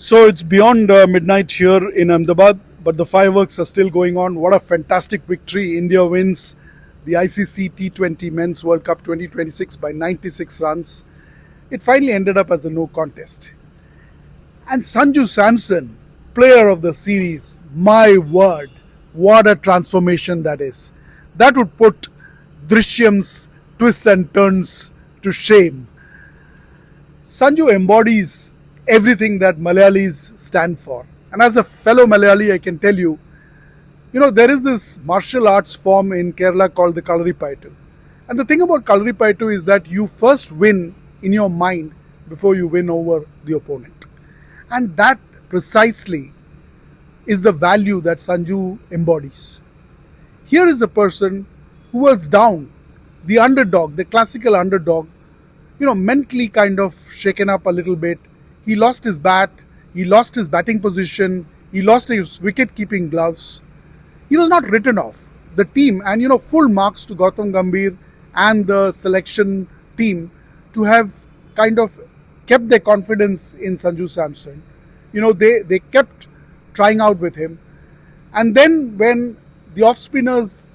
So it's beyond midnight here in Ahmedabad, but the fireworks are still going on. What a fantastic victory! India wins the ICC T20 Men's World Cup 2026 by 96 runs. It finally ended up as a no contest. And Sanju Samson, player of the series, my word, what a transformation that is. That would put Drishyam's twists and turns to shame. Sanju embodies everything that Malayalis stand for. And as a fellow Malayali, I can tell you, there is this martial arts form in Kerala called the Kalaripayattu. And the thing about Kalaripayattu is that you first win in your mind before you win over the opponent. And that precisely is the value that Sanju embodies. Here is a person who was down, the underdog, the classical underdog, mentally kind of shaken up a little bit. He lost his bat, he lost his batting position, he lost his wicket-keeping gloves. He was not written off. The team, and full marks to Gautam Gambhir and the selection team to have kind of kept their confidence in Sanju Samson. They kept trying out with him. And then when the off-spinners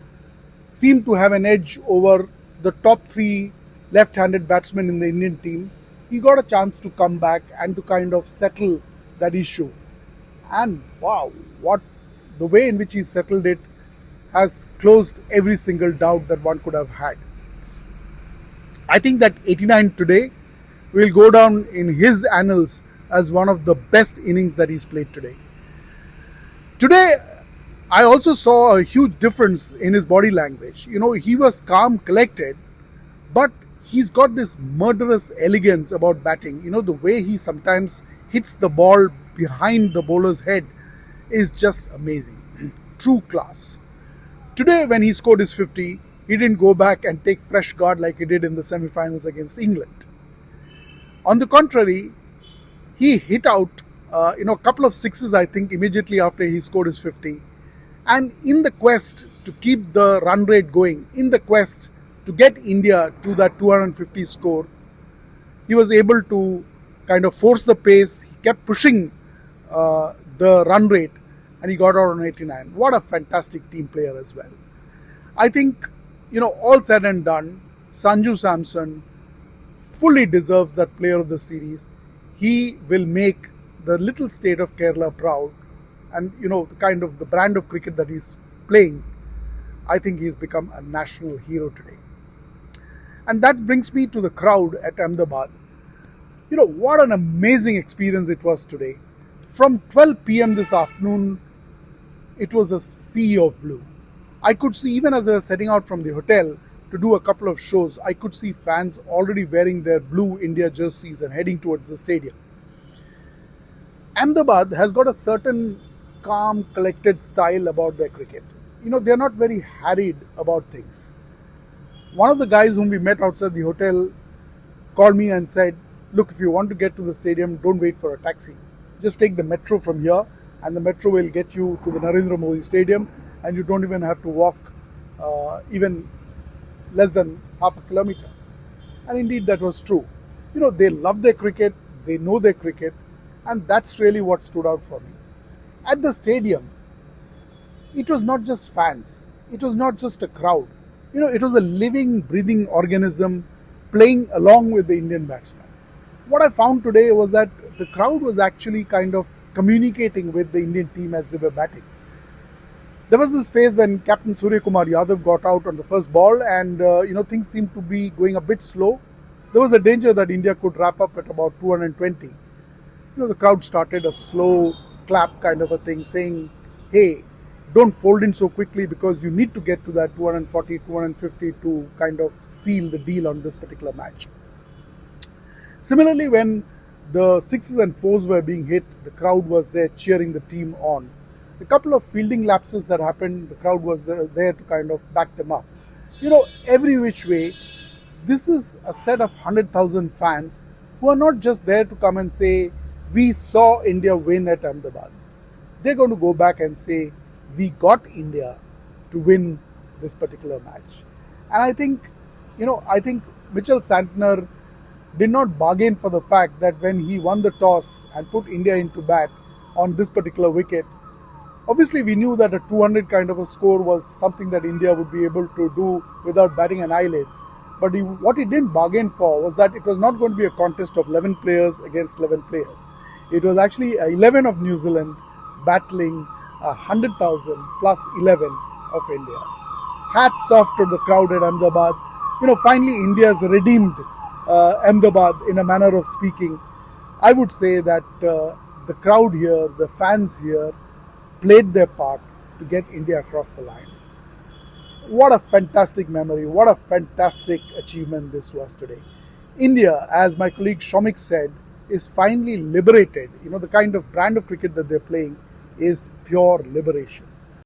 seemed to have an edge over the top three left-handed batsmen in the Indian team, he got a chance to come back and to kind of settle that issue. And wow, the way in which he settled it has closed every single doubt that one could have had. I think that 89 today will go down in his annals as one of the best innings that he's played today. Today, I also saw a huge difference in his body language. He was calm, collected, but he's got this murderous elegance about batting. The way he sometimes hits the ball behind the bowler's head is just amazing. True class. Today, when he scored his 50, he didn't go back and take fresh guard like he did in the semi-finals against England. On the contrary, he hit out a couple of sixes, I think, immediately after he scored his 50. And in the quest to keep the run rate going, in the quest to get India to that 250 score, he was able to kind of force the pace. He kept pushing the run rate and he got out on 89. What a fantastic team player as well. I think, all said and done, Sanju Samson fully deserves that player of the series. He will make the little state of Kerala proud, and the brand of cricket that he's playing, I think he's become a national hero today. And that brings me to the crowd at Ahmedabad. What an amazing experience it was today. From 12 p.m. this afternoon, it was a sea of blue. I could see, even as I was setting out from the hotel to do a couple of shows, I could see fans already wearing their blue India jerseys and heading towards the stadium. Ahmedabad has got a certain calm, collected style about their cricket. They're not very harried about things. One of the guys whom we met outside the hotel called me and said, look, if you want to get to the stadium, don't wait for a taxi. Just take the metro from here and the metro will get you to the Narendra Modi Stadium and you don't even have to walk even less than half a kilometer. And indeed that was true. They love their cricket, they know their cricket, and that's really what stood out for me. At the stadium, it was not just fans, it was not just a crowd. It was a living, breathing organism playing along with the Indian batsmen. What I found today was that the crowd was actually kind of communicating with the Indian team as they were batting. There was this phase when Captain Surya Kumar Yadav got out on the first ball and things seemed to be going a bit slow. There was a danger that India could wrap up at about 220. The crowd started a slow clap kind of a thing saying, hey, don't fold in so quickly because you need to get to that 240, 250 to kind of seal the deal on this particular match. Similarly, when the sixes and fours were being hit, the crowd was there cheering the team on. A couple of fielding lapses that happened, the crowd was there to kind of back them up. Every which way, this is a set of 100,000 fans who are not just there to come and say, we saw India win at Ahmedabad. They're going to go back and say, we got India to win this particular match. And I think Mitchell Santner did not bargain for the fact that when he won the toss and put India into bat on this particular wicket, obviously we knew that a 200 kind of a score was something that India would be able to do without batting an eyelid. But what he didn't bargain for was that it was not going to be a contest of 11 players against 11 players. It was actually 11 of New Zealand battling 100,000 plus 11 of India. Hats off to the crowd at Ahmedabad. Finally India's redeemed Ahmedabad in a manner of speaking. I would say that the crowd here, the fans here, played their part to get India across the line. What a fantastic memory, what a fantastic achievement this was today. India, as my colleague Shomik said, is finally liberated. The kind of brand of cricket that they're playing is pure liberation.